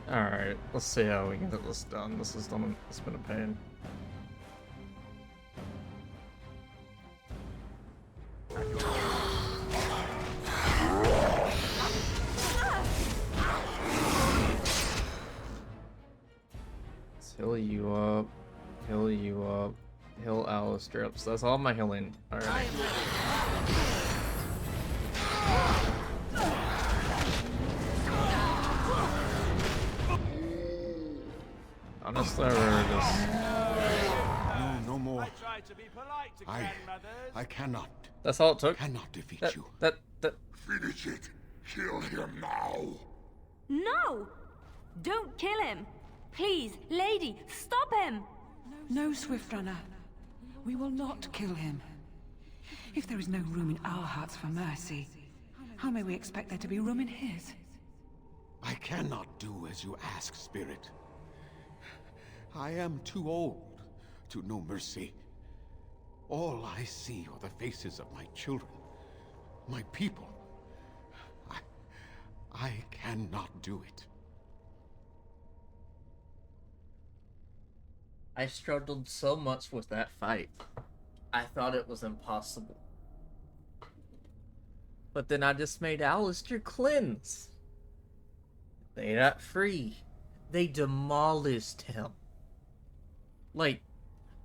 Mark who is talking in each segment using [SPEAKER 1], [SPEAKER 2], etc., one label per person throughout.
[SPEAKER 1] Alright, let's see how we can get this done. It's been a pain. Let's heal you up, heal you up, heal Alistair up. So that's all my healing. Alright. Honestly, we're just...
[SPEAKER 2] No, no more.
[SPEAKER 3] I tried to be polite to grandmothers.
[SPEAKER 2] I cannot.
[SPEAKER 1] That's all it took?
[SPEAKER 2] Cannot defeat
[SPEAKER 1] That,
[SPEAKER 2] you.
[SPEAKER 1] that...
[SPEAKER 4] Finish it. Kill him now.
[SPEAKER 5] No! Don't kill him! Please, lady, stop him!
[SPEAKER 6] No, Swift Runner. We will not kill him. If there is no room in our hearts for mercy, how may we expect there to be room in his?
[SPEAKER 2] I cannot do as you ask, Spirit. I am too old to know mercy. All I see are the faces of my children, my people. I cannot do it.
[SPEAKER 1] I struggled so much with that fight. I thought it was impossible. But then I just made Alistair cleanse. They got free. They demolished him. Like,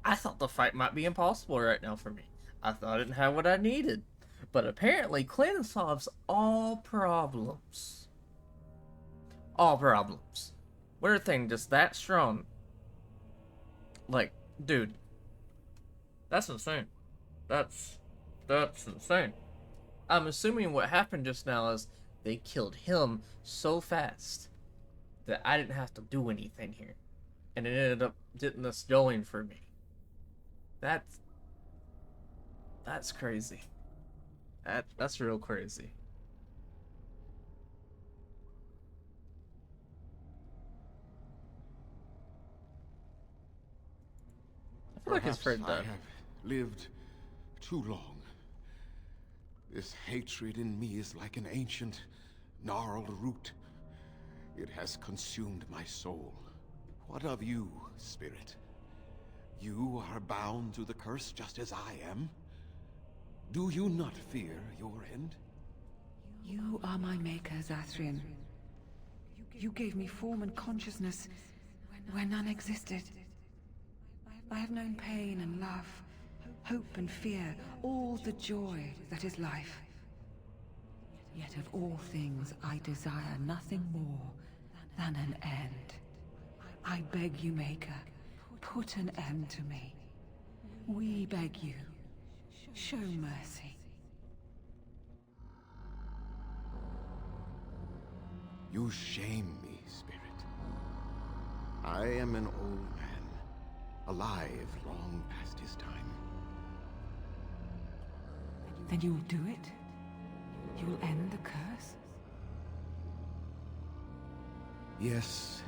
[SPEAKER 1] I thought the fight might be impossible right now for me. I thought I didn't have what I needed. But apparently, cleanse solves all problems. All problems. Weird thing, just that strong. Like, dude. That's insane. That's insane. I'm assuming what happened just now is they killed him so fast that I didn't have to do anything here. And it ended up getting this going for me. That's crazy. That's real crazy. I feel like his friend
[SPEAKER 2] I
[SPEAKER 1] died.
[SPEAKER 2] have lived too long. This hatred in me is like an ancient, gnarled root. It has consumed my soul. What of you, Spirit? You are bound to the curse just as I am. Do you not fear your end?
[SPEAKER 6] You are my maker, Zathrian. You gave me form and consciousness where none existed. I have known pain and love, hope and fear, all the joy that is life. Yet of all things I desire nothing more than an end. I beg you, Maker, put an end to me. We beg you, show mercy.
[SPEAKER 2] You shame me, Spirit. I am an old man, alive long past his time.
[SPEAKER 6] Then you will do it? You will end the curse?
[SPEAKER 2] Yes,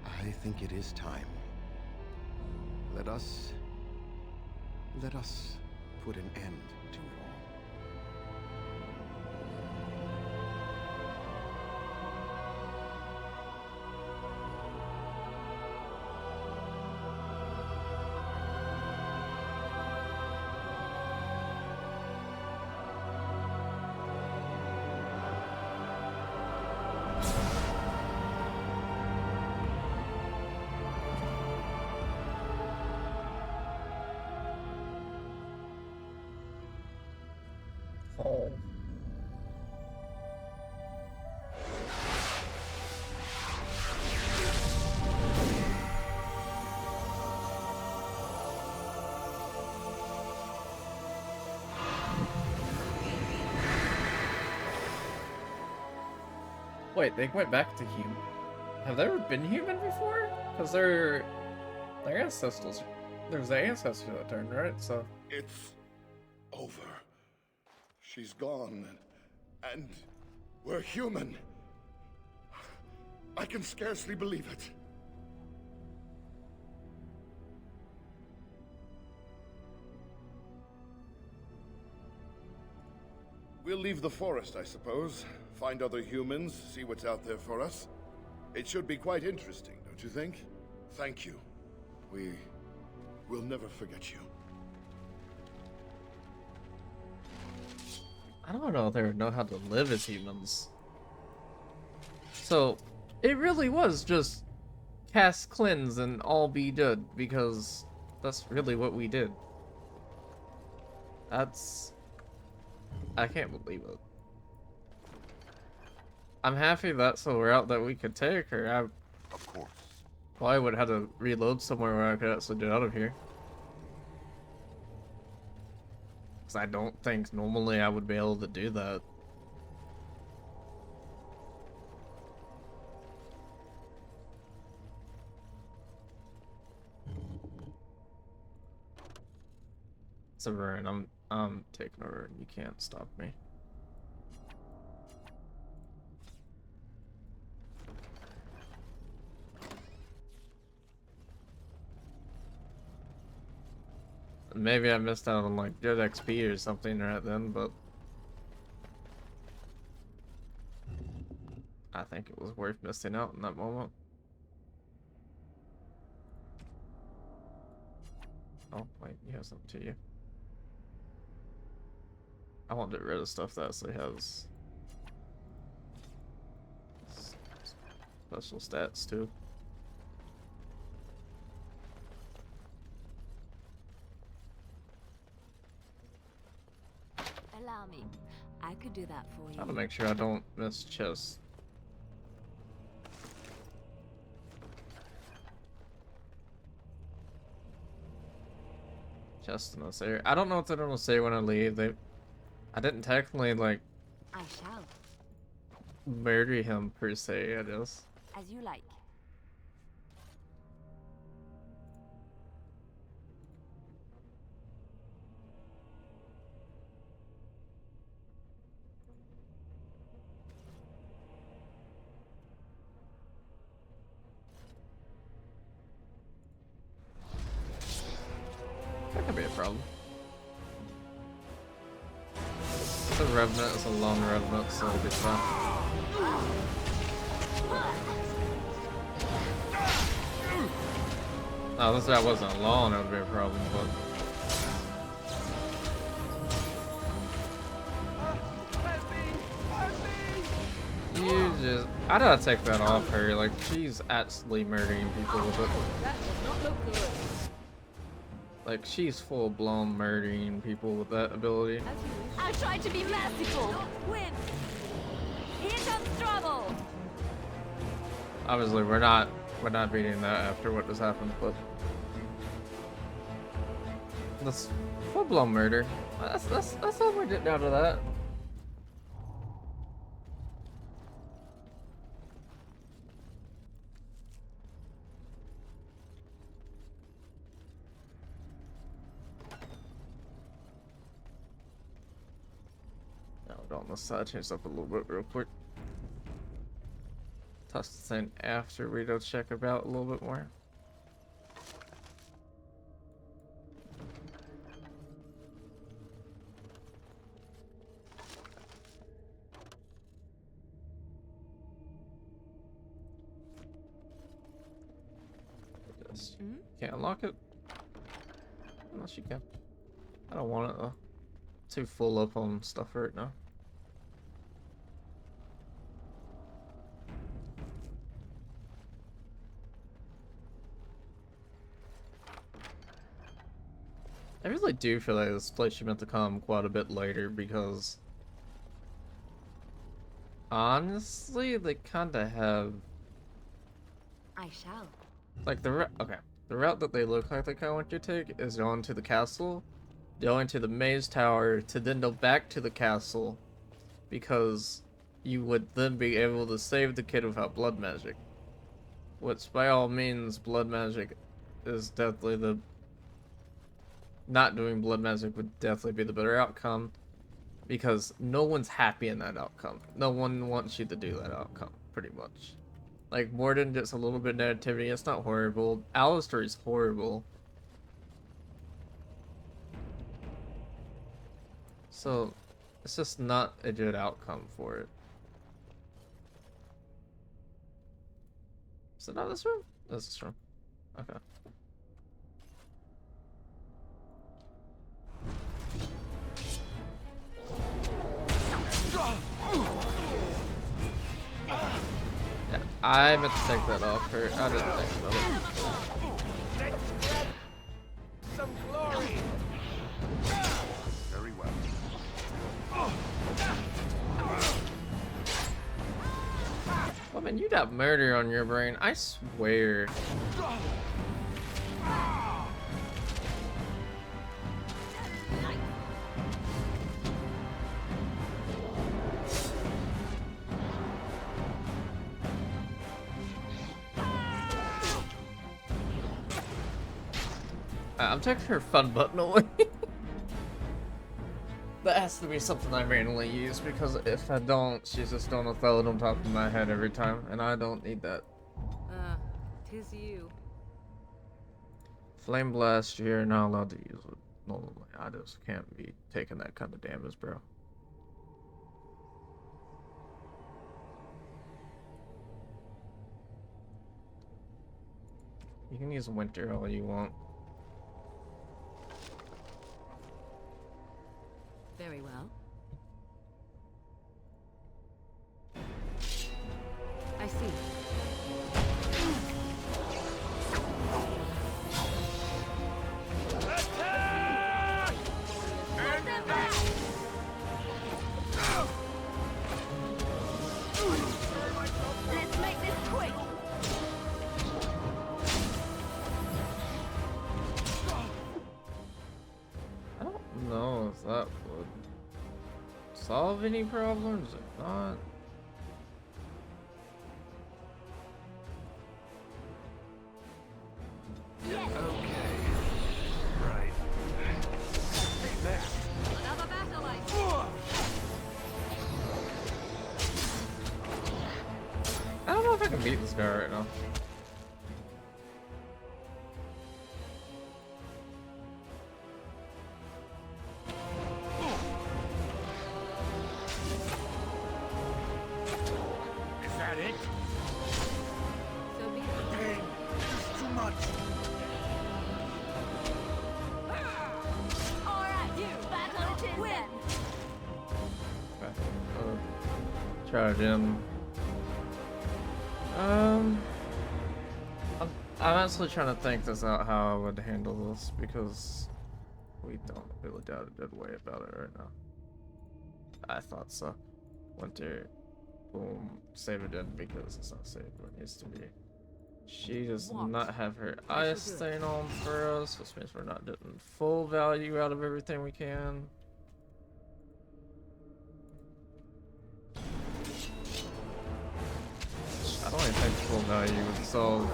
[SPEAKER 2] I think it is time. Let us put an end to it all.
[SPEAKER 1] Oh. Wait, they went back to human. Have they ever been human before? Because they're ancestors. There's the ancestor that turned, right? So
[SPEAKER 4] It's over. She's gone, and we're human. I can scarcely believe it. We'll leave the forest, I suppose. Find other humans, see what's out there for us. It should be quite interesting, don't you think? Thank you. We'll never forget you.
[SPEAKER 1] I don't know if they would know how to live as humans. So, it really was just cast cleanse and all be good, because that's really what we did. I can't believe it. I'm happy that's a route that we could take, or I
[SPEAKER 2] Of course.
[SPEAKER 1] probably would have to reload somewhere where I could actually get out of here. Because I don't think normally I would be able to do that. Severin, I'm taking over. You can't stop me. Maybe I missed out on like good XP or something right then, but I think it was worth missing out in that moment. Oh wait, he has something to you. I want to get rid of stuff that actually has special stats too.
[SPEAKER 5] Allow me. I could do that for you.
[SPEAKER 1] Trying to make sure I don't miss chests. Chest in this area. I don't know what they're gonna say when I leave. I didn't technically like
[SPEAKER 5] I shall.
[SPEAKER 1] murder him per se, I guess.
[SPEAKER 5] As you like.
[SPEAKER 1] That could be a problem. It's a revenant, it's a long revenant, so it'll be fine. Oh, if that wasn't long, it would be a problem, but you just... I gotta take that off her, like, she's actually murdering people with it.
[SPEAKER 5] That does not look good.
[SPEAKER 1] Like, she's full-blown murdering people with that ability.
[SPEAKER 5] I tried to be merciful. Win. Here comes trouble.
[SPEAKER 1] Obviously, we're not beating that after what just happened, but that's full-blown murder. That's all we're getting out of that. Now we're on this side, change up a little bit real quick. Touch the thing after we go check about a little bit more. Just can't unlock it unless you can. I don't want it though. Too full up on stuff right now. I really do feel like this place should meant to come quite a bit later because honestly, they kind of have
[SPEAKER 5] I shall.
[SPEAKER 1] like the route that they look like they kind of want you to take is going to the castle, going to the maze tower, to then go back to the castle, because you would then be able to save the kid without blood magic. Which by all means, blood magic is definitely the... Not doing blood magic would definitely be the better outcome, because no one's happy in that outcome. No one wants you to do that outcome, pretty much. Like, Mordin gets a little bit of negativity, it's not horrible. Alistair is horrible. So, it's just not a good outcome for it. Is it not this room? This is this room. Okay. Yeah, I meant to take that off. Or I didn't think about it.
[SPEAKER 3] Some glory.
[SPEAKER 2] Very well.
[SPEAKER 1] Woman, you got murder on your brain. I swear. I'm taking her fun button away. That has to be something I randomly use, because if I don't, she's just gonna throw it on top of my head every time, and I don't need that.
[SPEAKER 6] Tis you.
[SPEAKER 1] Flame Blast, you're not allowed to use it normally. I just can't be taking that kind of damage, bro. You can use Winter all you want.
[SPEAKER 5] Very well. I see.
[SPEAKER 3] Attack!
[SPEAKER 5] Hold them back! Let's make this quick!
[SPEAKER 1] I don't know if that would solve any problems or not.
[SPEAKER 3] Right.
[SPEAKER 5] Another battle, I
[SPEAKER 1] I don't know if I can beat this guy right now.
[SPEAKER 3] Is that it?
[SPEAKER 5] So be it.
[SPEAKER 3] Dang, it's too much.
[SPEAKER 5] All right, you battle it is then.
[SPEAKER 1] Okay. Charge him. I'm actually trying to think this out how I would handle this, because we don't really doubt a good way about it right now. I thought so. Winter, boom, save it in because it's not saved where it needs to be. She does
[SPEAKER 5] What?
[SPEAKER 1] not have her
[SPEAKER 5] I shall
[SPEAKER 1] ice
[SPEAKER 5] do it.
[SPEAKER 1] stain on for us, which means we're not getting full value out of everything we can. I don't even think full value would solve.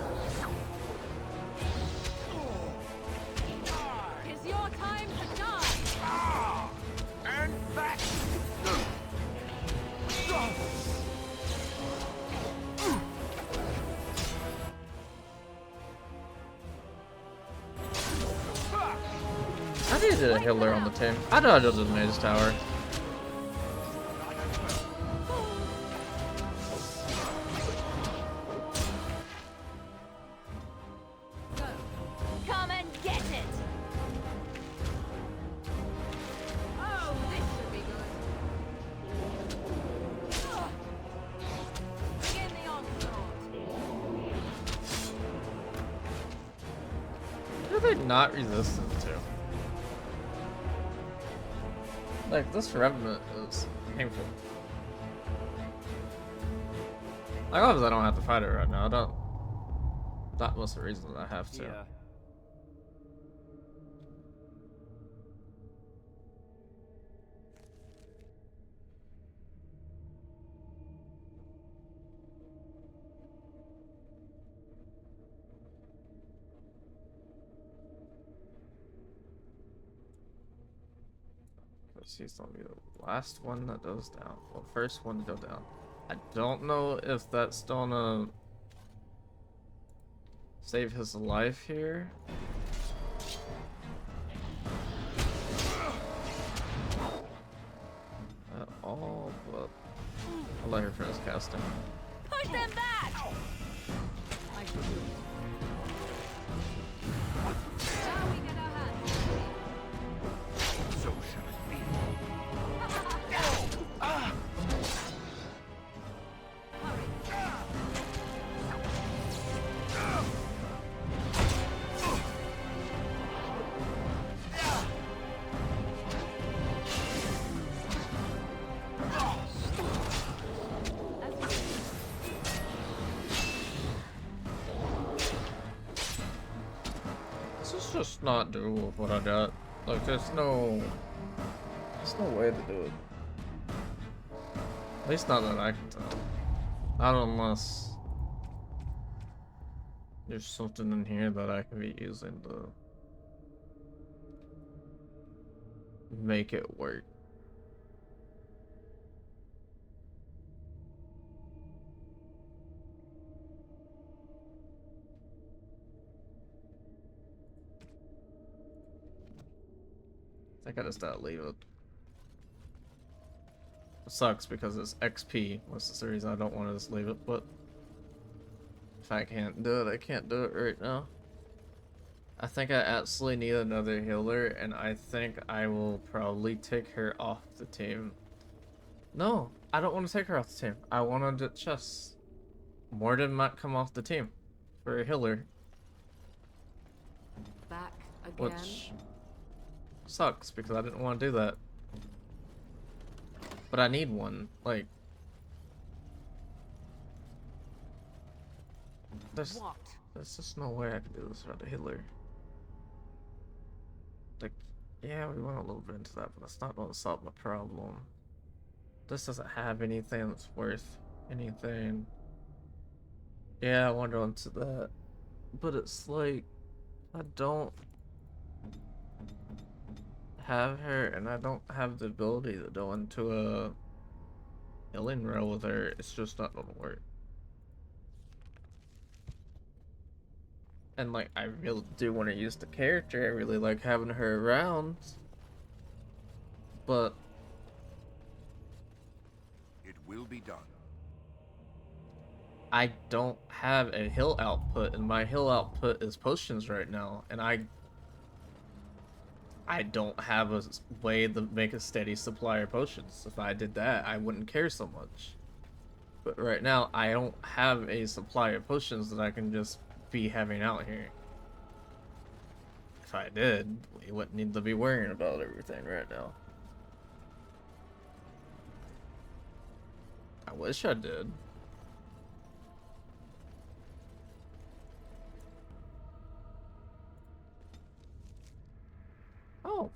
[SPEAKER 5] It's your time to die.
[SPEAKER 3] And back.
[SPEAKER 1] I needed a healer on the team. I know I just made his tower.
[SPEAKER 5] Go. Come and get it. Oh, this should be good. Begin the onslaught.
[SPEAKER 1] Who are they not resistant to? Like, this Revenant is painful. Like, obviously I don't have to fight it right now. I don't. That was the reason I have to.
[SPEAKER 3] Yeah.
[SPEAKER 1] She's gonna be the last one that goes down. Well, first one to go down. I don't know if that's gonna save his life here. At all, but I'll let her finish casting.
[SPEAKER 5] Push them back. I
[SPEAKER 1] just not doable with what I got. Like, there's no way to do it. At least not that I can tell. Not unless there's something in here that I can be using to make it work. I think I just gotta leave it. It sucks because it's XP, which is the reason I don't want to just leave it, but if I can't do it, I can't do it right now. I think I absolutely need another healer, and I think I will probably take her off the team. No, I don't want to take her off the team. I want to chess. Mordin might come off the team for a healer,
[SPEAKER 6] Back again.
[SPEAKER 1] which sucks because I didn't want to do that. But I need one. Like, there's just no way I can do this without a healer. Like, yeah, we went a little bit into that, but that's not going to solve my problem. This doesn't have anything that's worth anything. Yeah, I want to go into that. But it's like, I don't have her, and I don't have the ability to go into a healing row with her. It's just not gonna work. And like, I really do want to use the character. I really like having her around, but
[SPEAKER 3] It will be done.
[SPEAKER 1] I don't have a heal output, and my heal output is potions right now, and I don't have a way to make a steady supply of potions. If I did that, I wouldn't care so much. But right now, I don't have a supply of potions that I can just be having out here. If I did, we wouldn't need to be worrying about everything right now. I wish I did. Oh,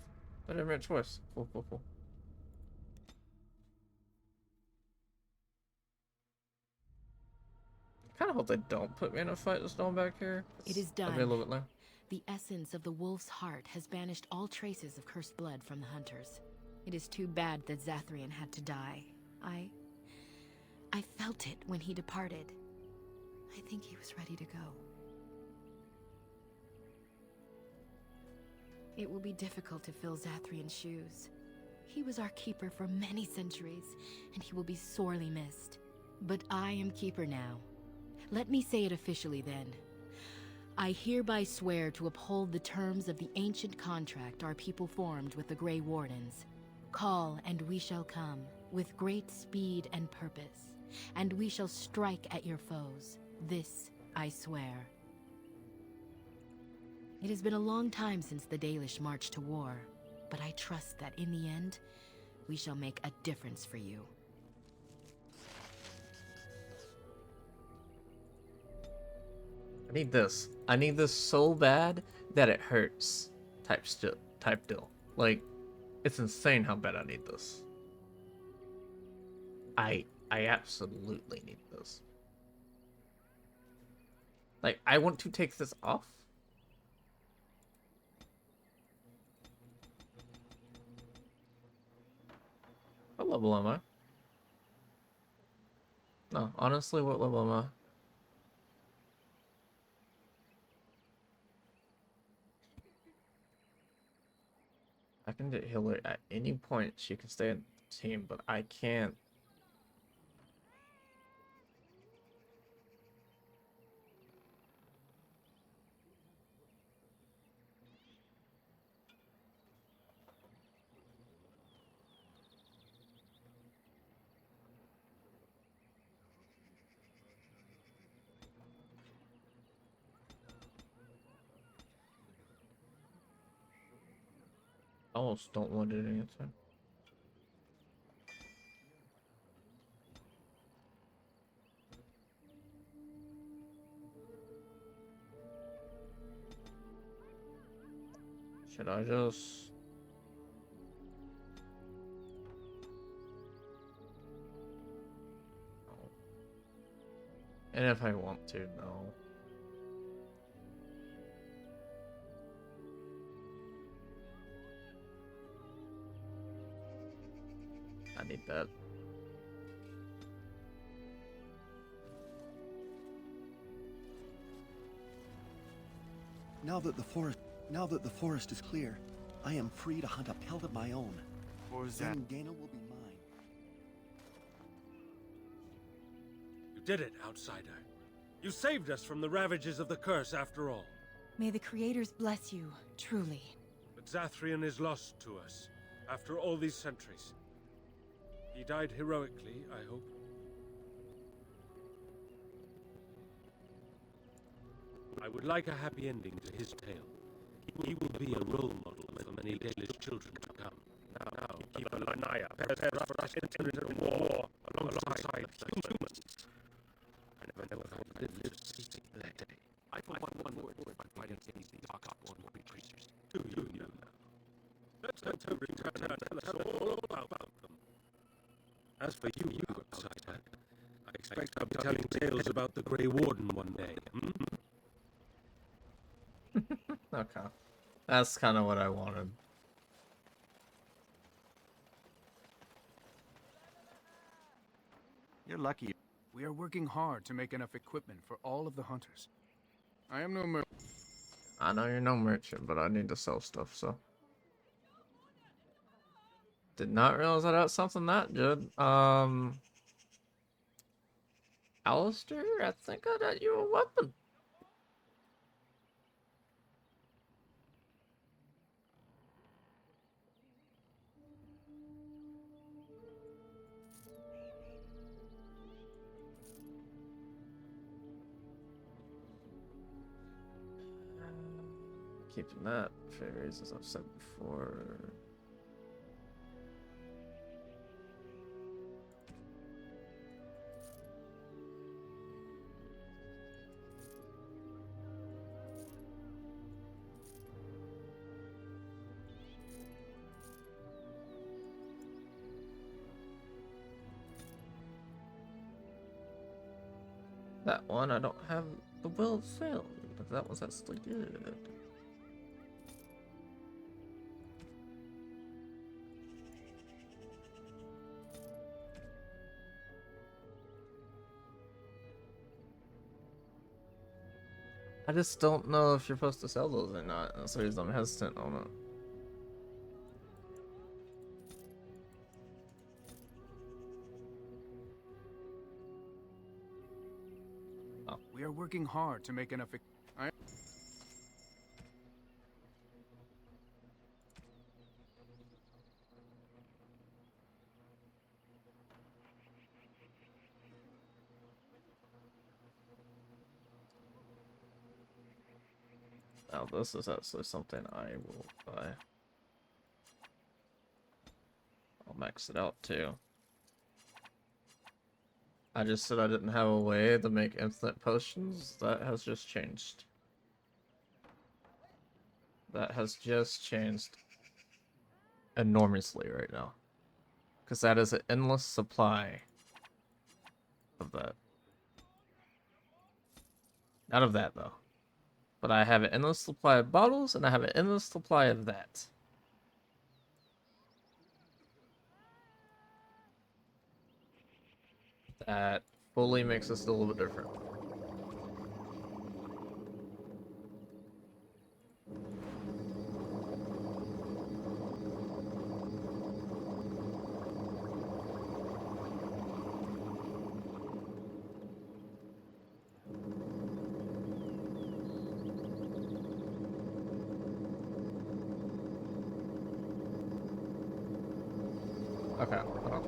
[SPEAKER 1] I didn't make a choice. Cool. I kind of hope they don't put me in a fight that's going back here.
[SPEAKER 7] It is
[SPEAKER 1] That'd be a
[SPEAKER 7] done.
[SPEAKER 1] little bit low.
[SPEAKER 7] The essence of the wolf's heart has banished all traces of cursed blood from the hunters. It is too bad that Zathrian had to die. I felt it when he departed. I think he was ready to go. It will be difficult to fill Zathrian's shoes. He was our keeper for many centuries, and he will be sorely missed. But I am keeper now. Let me say it officially then. I hereby swear to uphold the terms of the ancient contract our people formed with the Grey Wardens. Call, and we shall come, with great speed and purpose, and we shall strike at your foes. This I swear. It has been a long time since the Dalish marched to war, but I trust that in the end, we shall make a difference for you.
[SPEAKER 1] I need this. I need this so bad that it hurts. Type deal. Like, it's insane how bad I need this. I absolutely need this. Like, I want to take this off. What level am I? No, honestly, what level am I? I can get healer at any point. She can stay in the team, but I can't. I almost don't want it anything. Should I just... No. And if I want to, no. I need that.
[SPEAKER 8] Now that the forest is clear, I am free to hunt a pelt of my own. Then Dana will be mine.
[SPEAKER 9] You did it, outsider. You saved us from the ravages of the curse after all.
[SPEAKER 7] May the creators bless you, truly.
[SPEAKER 9] But Zathrian is lost to us, after all these centuries. He died heroically, I hope. I would like a happy ending to his tale. He will be a role model for many Dalish children to come. Now, keep an eye out. Prepare for us to enter into war alongside humans. I never thought I'd live to see that day. I for one word by fighting against these dark-born creatures. Do you know now? Let's return and tell us all about them. As for you, outsider, I expect I'll be telling tales about the Grey Warden one day.
[SPEAKER 1] Okay. That's kind of what I wanted.
[SPEAKER 10] You're lucky. We are working hard to make enough equipment for all of the hunters. I am no merchant.
[SPEAKER 1] I know you're no merchant, but I need to sell stuff, so. Did not realize that that's something that good. Alistair, I think I got you a weapon. Keeping that fairies, as I've said before. That one, I don't have the will failed, but that was actually good. I just don't know if you're supposed to sell those or not. That's the reason I'm hesitant on it.
[SPEAKER 10] We are working hard to make enough.
[SPEAKER 1] Now this is actually something I will buy. I'll max it out too. I just said I didn't have a way to make instant potions. That has just changed. That has just changed enormously right now. Because that is an endless supply of that. Not of that though. But I have an endless supply of bottles, and I have an endless supply of that. That fully makes us a little bit different. Okay, hold on.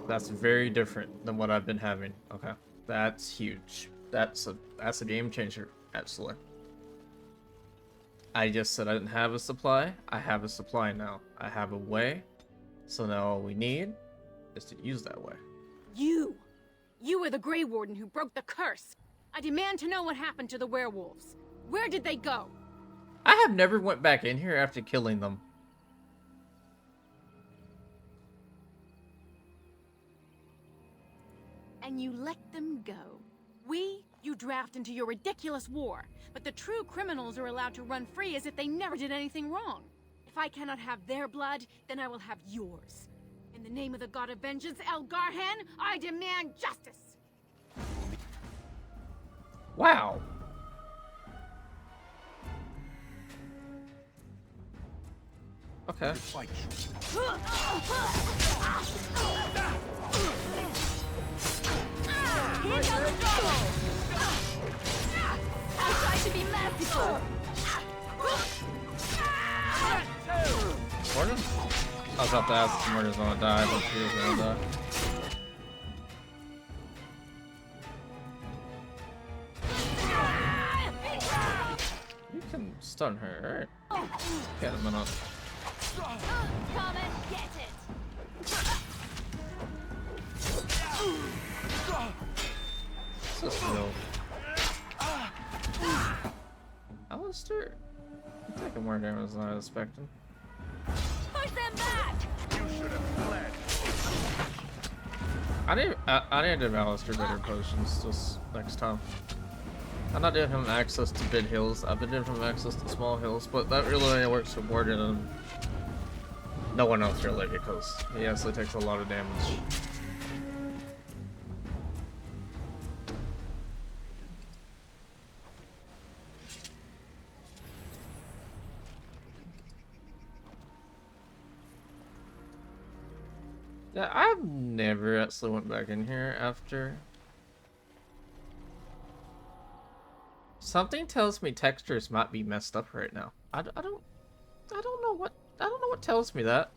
[SPEAKER 1] That's very different than what I've been having. Okay, that's huge. That's a game changer, absolutely. I just said I didn't have a supply. I have a supply now. I have a way. So now all we need is to use that way.
[SPEAKER 5] You were the Grey Warden who broke the curse. I demand to know what happened to the werewolves. Where did they go?
[SPEAKER 1] I have never went back in here after killing them.
[SPEAKER 7] And you let them go. You draft into your ridiculous war, but the true criminals are allowed to run free as if they never did anything wrong. If I cannot have their blood, then I will have yours. In the name of the god of vengeance, Elgarhan, I demand justice!
[SPEAKER 1] Wow. Okay.
[SPEAKER 5] Here comes trouble! I try to be merciful!
[SPEAKER 1] Morgan? I was about to ask if Morgan's gonna die, but she was gonna die. You can stun her, right? Get a minute.
[SPEAKER 5] Come and get it!
[SPEAKER 1] What's this real? Alistair? I'm taking more damage than I was expecting.
[SPEAKER 5] Push them back!
[SPEAKER 3] You should have fled.
[SPEAKER 1] I need to give Alistair better potions just next time. I'm not giving him access to big hills. I've been giving him access to small hills, but that really only works for Morgan and no one else really, because he actually takes a lot of damage. Yeah, I've never actually went back in here after. Something tells me textures might be messed up right now. I don't know what tells me that.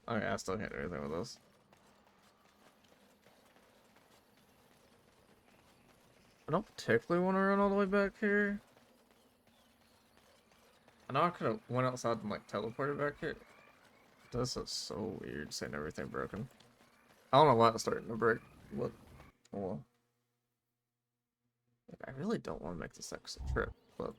[SPEAKER 1] Okay, I still can't do anything with this. I don't particularly want to run all the way back here. I know I could have went outside and like teleported back here. This is so weird, seeing everything broken. I don't know why it's starting to break. What? Well, I really don't want to make this extra trip, but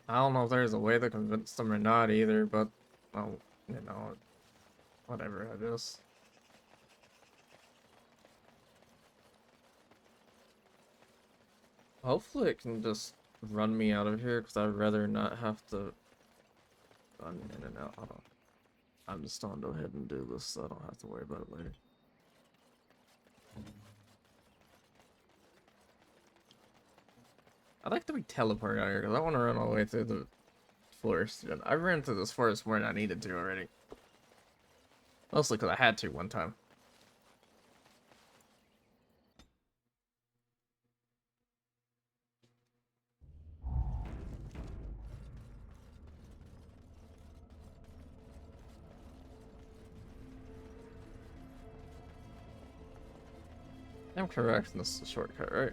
[SPEAKER 1] I don't know if there's a way to convince them or not either, but well, you know, whatever it is. Hopefully it can just run me out of here, because I'd rather not have to run in and out. Hold on. I'm just gonna go ahead and do this so I don't have to worry about it later. I'd like to be teleported out here, because I want to run all the way through the forest. I ran through this forest more than I needed to already. Mostly because I had to one time. I'm correct, and this is a shortcut, right?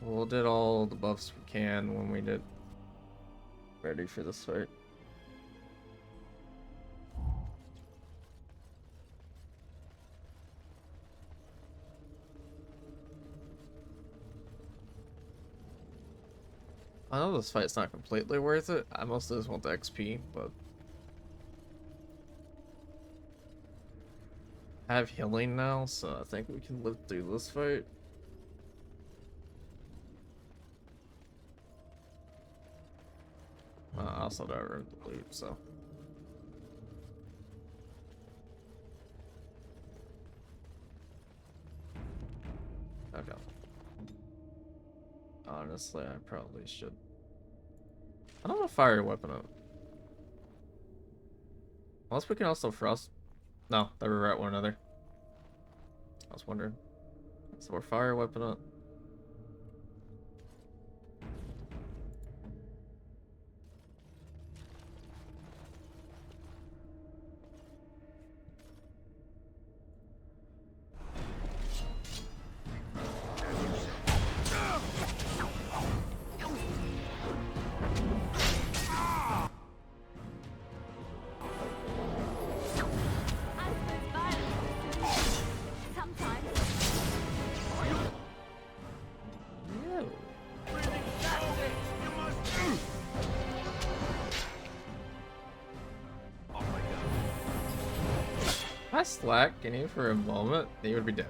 [SPEAKER 1] We'll did all the buffs we can when we did ready for this fight. I know this fight's not completely worth it. I mostly just want the XP, but I have healing now, so I think we can live through this fight. I also don't have room to loot, so. Okay. Honestly, I probably should. I don't want to fire a weapon up. Unless we can also frost. No, they were at one another. I was wondering. So we're fire weapon up. I slack any for a moment, he would be dead.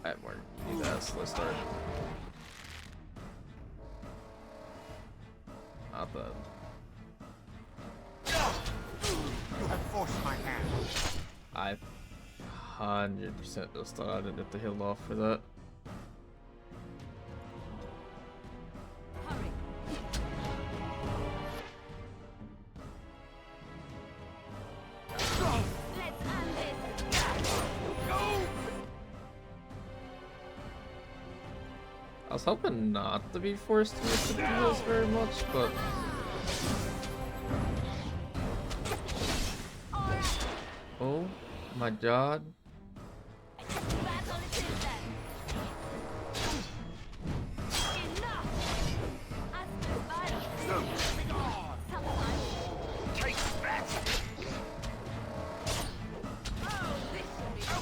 [SPEAKER 1] Alright, Mark, you need that slow start. Not bad.
[SPEAKER 3] I forced my hand.
[SPEAKER 1] I 100% just thought I didn't have to heal off for that. I was hoping not to be forced to use the heals very much, but oh my god.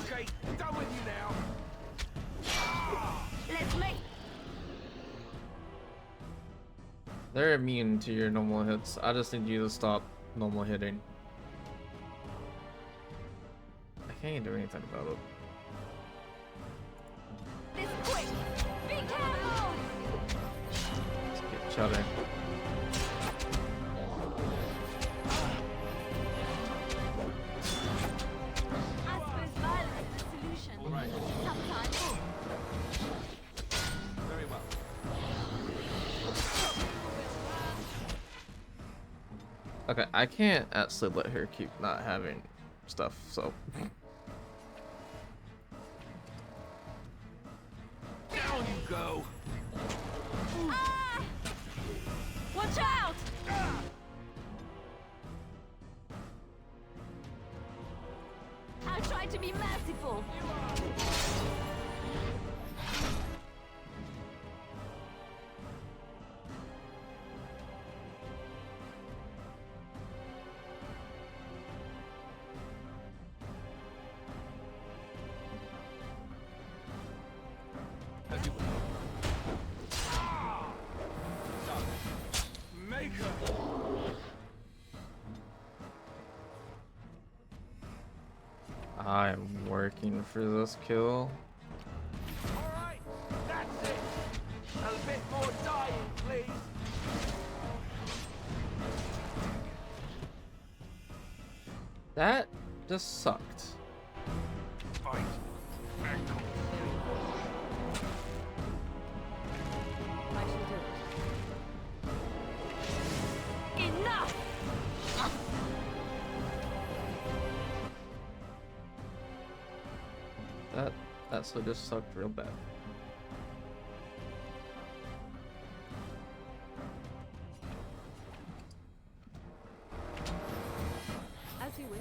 [SPEAKER 3] Okay, done with you now.
[SPEAKER 5] Let's make.
[SPEAKER 1] They're immune to your normal hits. I just need you to stop normal hitting. I can't do anything about it.
[SPEAKER 5] This quick. Be careful.
[SPEAKER 1] Let's get shutting.
[SPEAKER 5] I suppose violence is the solution. Sometimes.
[SPEAKER 3] Very well.
[SPEAKER 1] Okay, I can't actually let her keep not having stuff, so.
[SPEAKER 3] Down you go.
[SPEAKER 5] Ah! Watch out! I tried to be merciful.
[SPEAKER 3] Maker.
[SPEAKER 1] I am working for this kill.
[SPEAKER 3] All right, that's it. A bit more dying, please.
[SPEAKER 1] That just sucked.
[SPEAKER 3] Fight. Ankle.
[SPEAKER 5] I shall do it. Enough!
[SPEAKER 1] That actually just sucked real bad.
[SPEAKER 5] As you wish.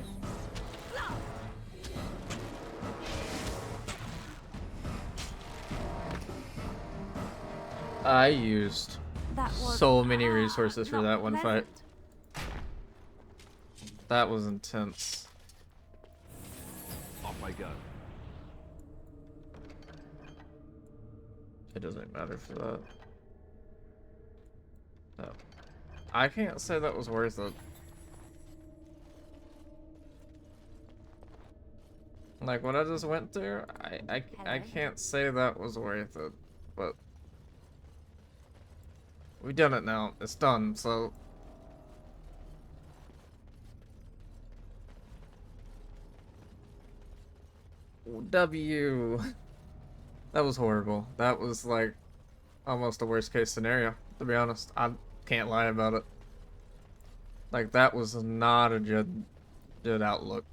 [SPEAKER 1] I used
[SPEAKER 5] That was
[SPEAKER 1] so many resources for
[SPEAKER 5] not
[SPEAKER 1] that one fight.
[SPEAKER 5] pleasant.
[SPEAKER 1] That was intense.
[SPEAKER 3] Off I go.
[SPEAKER 1] It doesn't matter for that. No. I can't say that was worth it. Like what I just went through, I can't say that was worth it, but we done it now. It's done, so W. That was horrible. That was like almost the worst case scenario, to be honest. I can't lie about it. Like that was not a good outlook.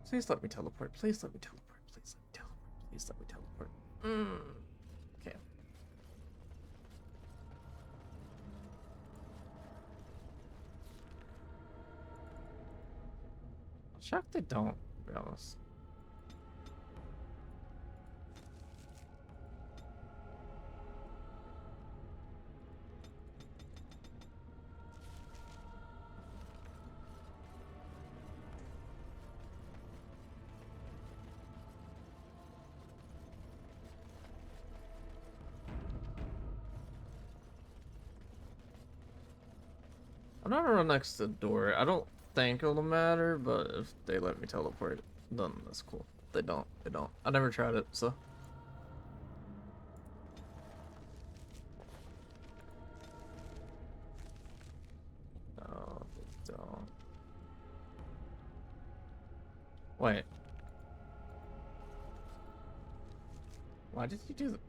[SPEAKER 1] Please let me teleport. Please let me teleport. Please let me teleport. Please let me teleport. Okay. Shocked they don't, to be honest. gonna run next to the door. I don't think it'll matter, but if they let me teleport, then that's cool. If they don't, they don't. I never tried it, so. No, they don't. Wait. Why did you do that?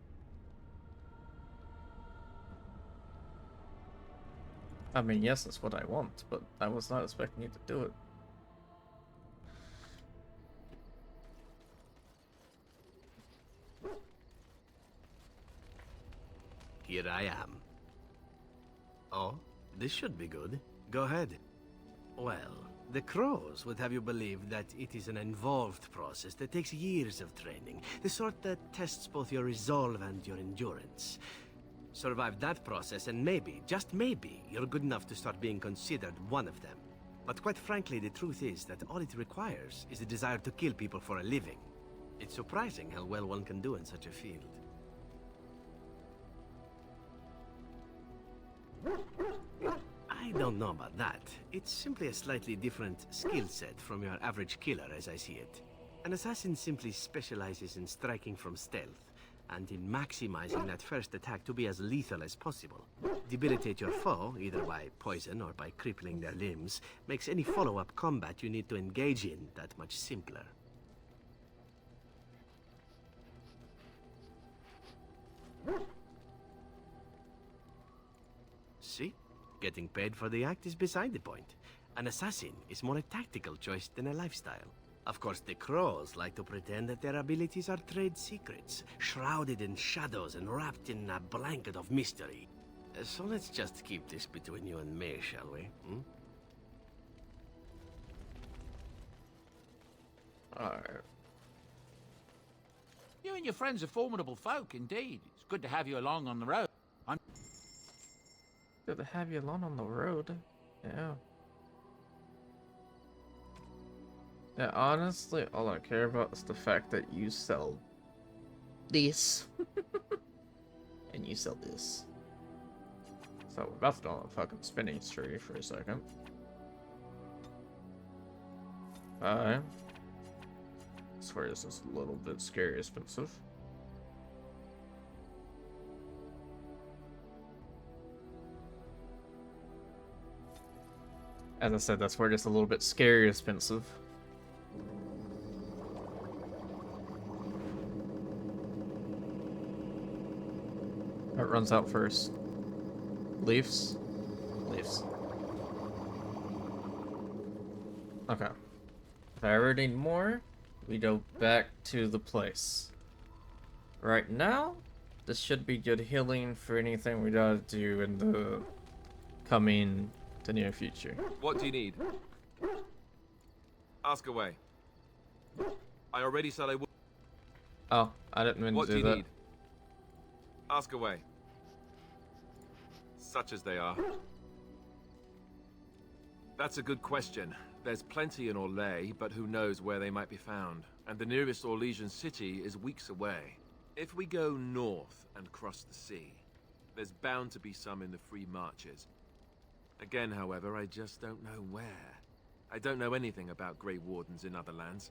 [SPEAKER 1] I mean, yes, that's what I want, but I was not expecting you to do it.
[SPEAKER 11] Here I am. Oh, this should be good. Go ahead. Well, the Crows would have you believe that it is an involved process that takes years of training, the sort that tests both your resolve and your endurance. Survive that process and maybe, just maybe, you're good enough to start being considered one of them. But quite frankly, the truth is that all it requires is the desire to kill people for a living. It's surprising how well one can do in such a field. I don't know about that. It's simply a slightly different skill set from your average killer as I see it. An assassin simply specializes in striking from stealth, and in maximizing that first attack to be as lethal as possible. Debilitate your foe, either by poison or by crippling their limbs, makes any follow-up combat you need to engage in that much simpler. See? Getting paid for the act is beside the point. An assassin is more a tactical choice than a lifestyle. Of course, the Crows like to pretend that their abilities are trade secrets, shrouded in shadows and wrapped in a blanket of mystery. So let's just keep this between you and me, shall we?
[SPEAKER 1] Alright.
[SPEAKER 3] You and your friends are formidable folk, indeed. It's good to have you along on the road.
[SPEAKER 1] Good to have you along on the road. Yeah. Yeah, honestly, all I care about is the fact that you sell this. And you sell this. So we're about to go on a fucking spinning tree for a second. I swear this is a little bit scary expensive. As I said, that's where it's a little bit scary expensive. It runs out first. Leaves? Leaves. Okay. If I ever need more, we go back to the place. Right now, this should be good healing for anything we gotta do in the coming to near future.
[SPEAKER 12] What do you need? Ask away. I already said I would.
[SPEAKER 1] Oh, I didn't mean
[SPEAKER 12] what
[SPEAKER 1] to do
[SPEAKER 12] you
[SPEAKER 1] that.
[SPEAKER 12] Need? Ask away. Such as they are. That's a good question. There's plenty in Orlais, but who knows where they might be found. And the nearest Orlesian city is weeks away. If we go north and cross the sea, there's bound to be some in the Free Marches. Again, however, I just don't know where. I don't know anything about Grey Wardens in other lands.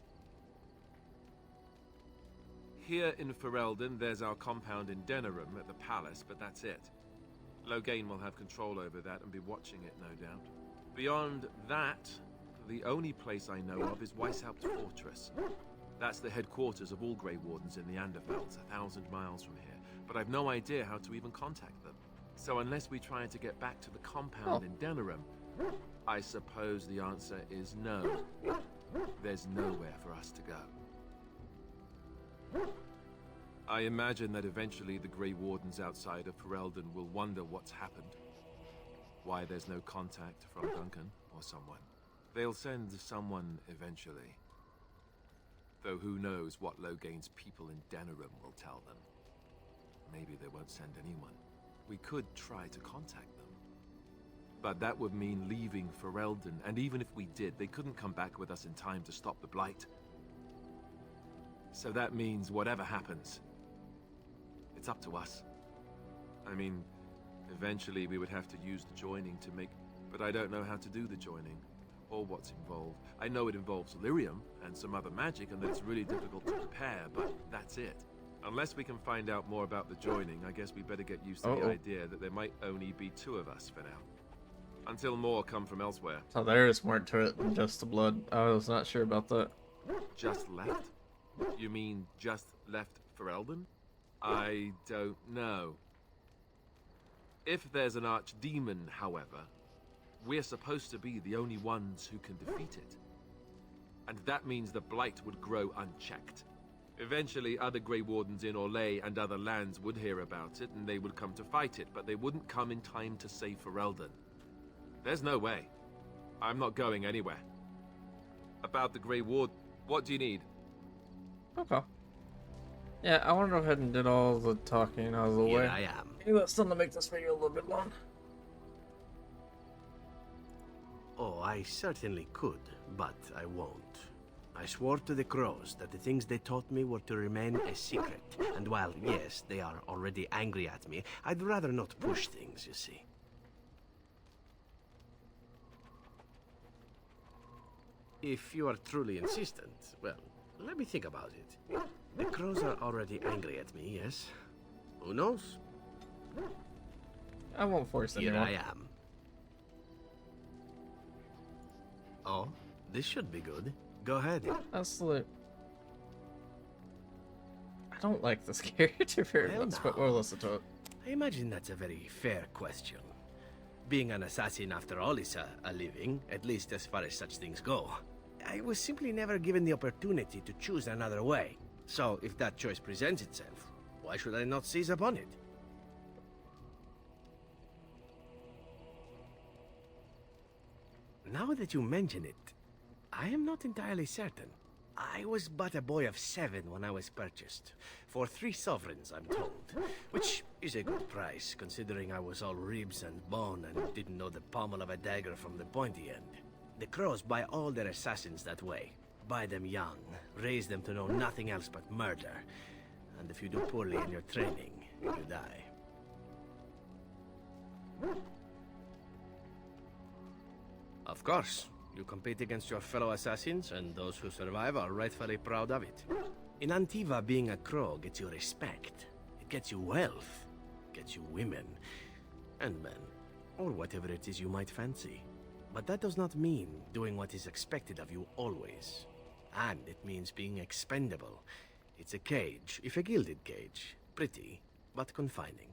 [SPEAKER 12] Here in Ferelden, there's our compound in Denerim at the palace, but that's it. Loghain will have control over that and be watching it, no doubt. Beyond that, the only place I know of is Weishaupt Fortress. That's the headquarters of all Grey Wardens in the Anderfelds, 1,000 miles from here. But I've no idea how to even contact them. So unless we try to get back to the compound in Denerim, I suppose the answer is no. There's nowhere for us to go. I imagine that eventually the Grey Wardens outside of Ferelden will wonder what's happened. Why there's no contact from Duncan or someone. They'll send someone eventually. Though who knows what Loghain's people in Denerim will tell them. Maybe they won't send anyone. We could try to contact them. But that would mean leaving Ferelden, and even if we did, they couldn't come back with us in time to stop the Blight. So that means whatever happens, it's up to us. I mean, eventually we would have to use the joining to make but I don't know how to do the joining, or what's involved. I know it involves lyrium and some other magic, and that it's really difficult to prepare, but that's it. Unless we can find out more about the joining, I guess we better get used to the idea that there might only be 2 of us for now. Until more come from elsewhere.
[SPEAKER 1] So there is more to it than just the blood. I was not sure about that.
[SPEAKER 12] Just left? You mean just left Ferelden? I don't know. If there's an archdemon, however, we're supposed to be the only ones who can defeat it. And that means the Blight would grow unchecked. Eventually, other Grey Wardens in Orlais and other lands would hear about it, and they would come to fight it, but they wouldn't come in time to save Ferelden. There's no way. I'm not going anywhere. About the Grey Ward, what do you need?
[SPEAKER 1] Okay. Yeah, I want to go ahead and did all the talking out of the way.
[SPEAKER 11] Here I am.
[SPEAKER 1] Maybe that's something to make this video a little bit long.
[SPEAKER 11] Oh, I certainly could, but I won't. I swore to the crows that the things they taught me were to remain a secret. And while, yes, they are already angry at me, I'd rather not push things, you see. If you are truly insistent, well, let me think about it. The crows are already angry at me, yes? Who knows?
[SPEAKER 1] I won't force anyone.
[SPEAKER 11] Here I am. Oh, this should be good. Go ahead.
[SPEAKER 1] Absolutely. I don't like this character very much, but we'll listen to it.
[SPEAKER 11] I imagine that's a very fair question. Being an assassin, after all, is a living, at least as far as such things go. I was simply never given the opportunity to choose another way. So, if that choice presents itself, why should I not seize upon it? Now that you mention it, I am not entirely certain. I was but a boy of 7 when I was purchased. For 3 sovereigns, I'm told. Which is a good price, considering I was all ribs and bone and didn't know the pommel of a dagger from the pointy end. The crows buy all their assassins that way. Buy them young, raise them to know nothing else but murder. And if you do poorly in your training, you die. Of course. You compete against your fellow assassins, and those who survive are rightfully proud of it. In Antiva, being a crow gets you respect. It gets you wealth. Gets you women. And men. Or whatever it is you might fancy. But that does not mean doing what is expected of you always. And it means being expendable. It's a cage, if a gilded cage. Pretty, but confining.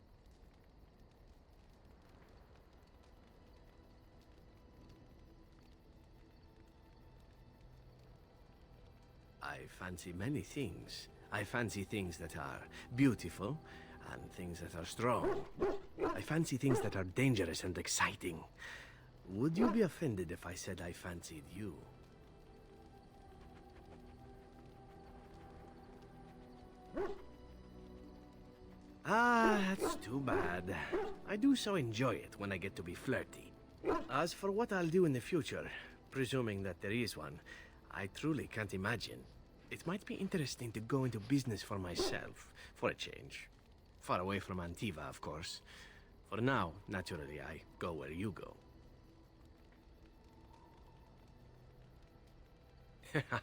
[SPEAKER 11] I fancy many things. I fancy things that are beautiful, and things that are strong. I fancy things that are dangerous and exciting. Would you be offended if I said I fancied you? Ah, that's too bad. I do so enjoy it when I get to be flirty. As for what I'll do in the future, presuming that there is one, I truly can't imagine. It might be interesting to go into business for myself, for a change. Far away from Antiva, of course. For now, naturally, I go where you go.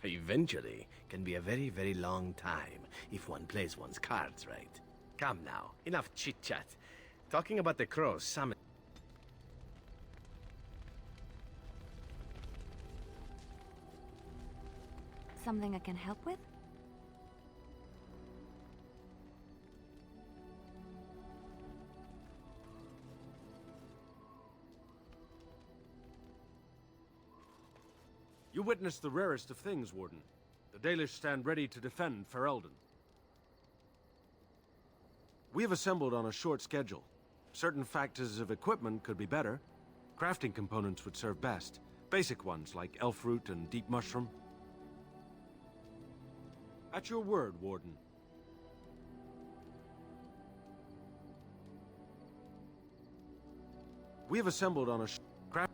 [SPEAKER 11] Eventually can be a very, very long time if one plays one's cards right. Come now, enough chit-chat. Talking about the crows, some...
[SPEAKER 5] Something I can help with?
[SPEAKER 9] You witnessed the rarest of things, Warden. The Dalish stand ready to defend Ferelden. We have assembled on a short schedule. Certain factors of equipment could be better. Crafting components would serve best. Basic ones like elf root and deep mushroom. At your word, Warden. We have assembled on a craft.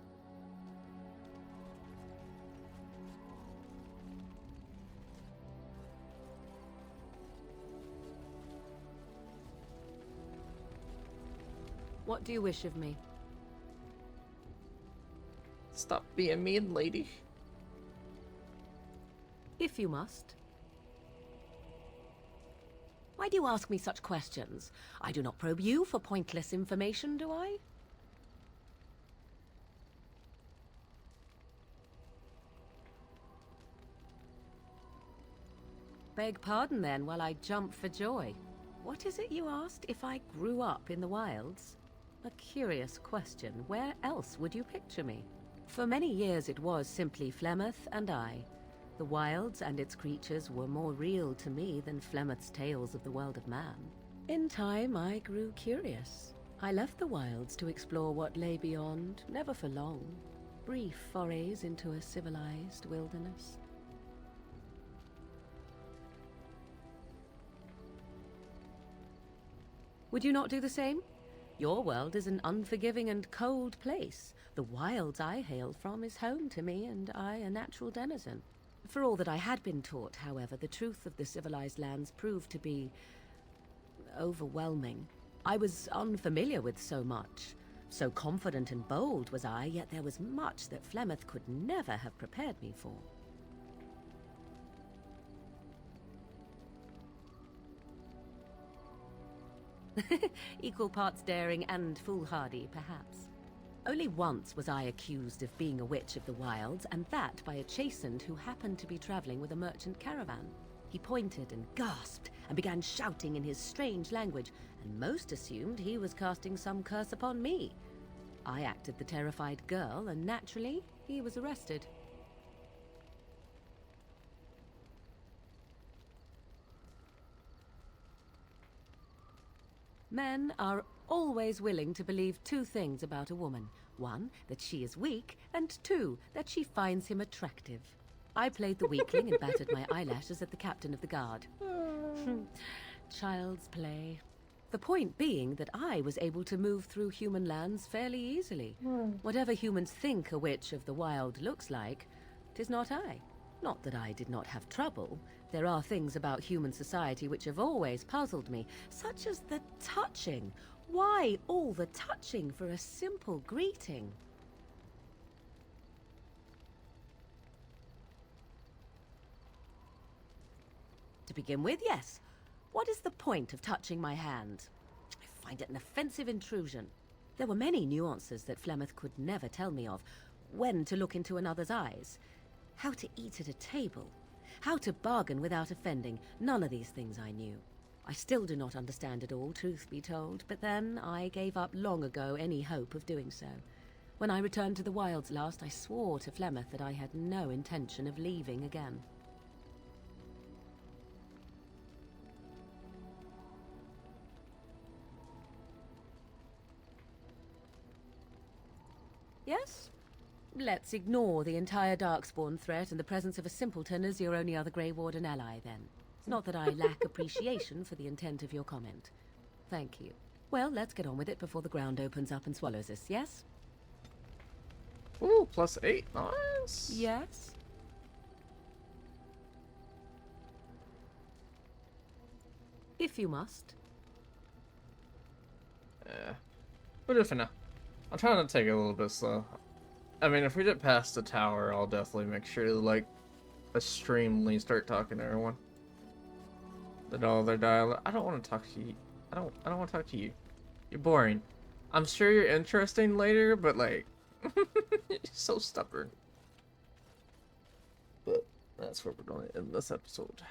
[SPEAKER 13] What do you wish of me?
[SPEAKER 1] Stop being mean, lady.
[SPEAKER 13] If you must. Why do you ask me such questions? I do not probe you for pointless information, do I? Beg pardon then while I jump for joy. What is it you asked if I grew up in the wilds? A curious question. Where else would you picture me? For many years it was simply Flemeth and I. The wilds and its creatures were more real to me than Flemeth's tales of the world of man. In time I grew curious. I left the wilds to explore what lay beyond, never for long. Brief forays into a civilized wilderness. Would you not do the same? Your world is an unforgiving and cold place. The wilds I hail from is home to me, and I a natural denizen. For all that I had been taught, however, the truth of the civilized lands proved to be overwhelming. I was unfamiliar with so much. So confident and bold was I, yet there was much that Flemeth could never have prepared me for. Equal parts daring and foolhardy, perhaps. Only once was I accused of being a witch of the wilds, and that by a chastened who happened to be traveling with a merchant caravan. He pointed and gasped, and began shouting in his strange language, and most assumed he was casting some curse upon me. I acted the terrified girl, and naturally, he was arrested. Men are always willing to believe two things about a woman. One, that she is weak, and two, that she finds him attractive. I played the weakling and battered my eyelashes at the captain of the guard. Child's play. The point being that I was able to move through human lands fairly easily. Whatever humans think a witch of the wild looks like, 'tis not I. Not that I did not have trouble. There are things about human society which have always puzzled me, such as the touching. Why all the touching for a simple greeting? To begin with, yes. What is the point of touching my hand? I find it an offensive intrusion. There were many nuances that Flemeth could never tell me of. When to look into another's eyes. How to eat at a table. How to bargain without offending. None of these things I knew. I still do not understand it all, truth be told, but then I gave up long ago any hope of doing so. When I returned to the wilds last, I swore to Flemeth that I had no intention of leaving again. Yes? Let's ignore the entire Darkspawn threat and the presence of a simpleton as your only other Grey Warden ally, then. Not that I lack appreciation for the intent of your comment. Thank you. Well, let's get on with it before the ground opens up and swallows us, yes?
[SPEAKER 1] Ooh, +8. Nice.
[SPEAKER 13] Yes? If you must.
[SPEAKER 1] Yeah. We'll do it for now. I'm trying to take it a little bit slow. I mean, if we get past the tower, I'll definitely make sure to, like, extremely start talking to everyone. That all their dialogue. I don't want to talk to you. I don't want to talk to you. You're boring. I'm sure you're interesting later, but like, you're so stubborn. But that's where we're going to end this episode.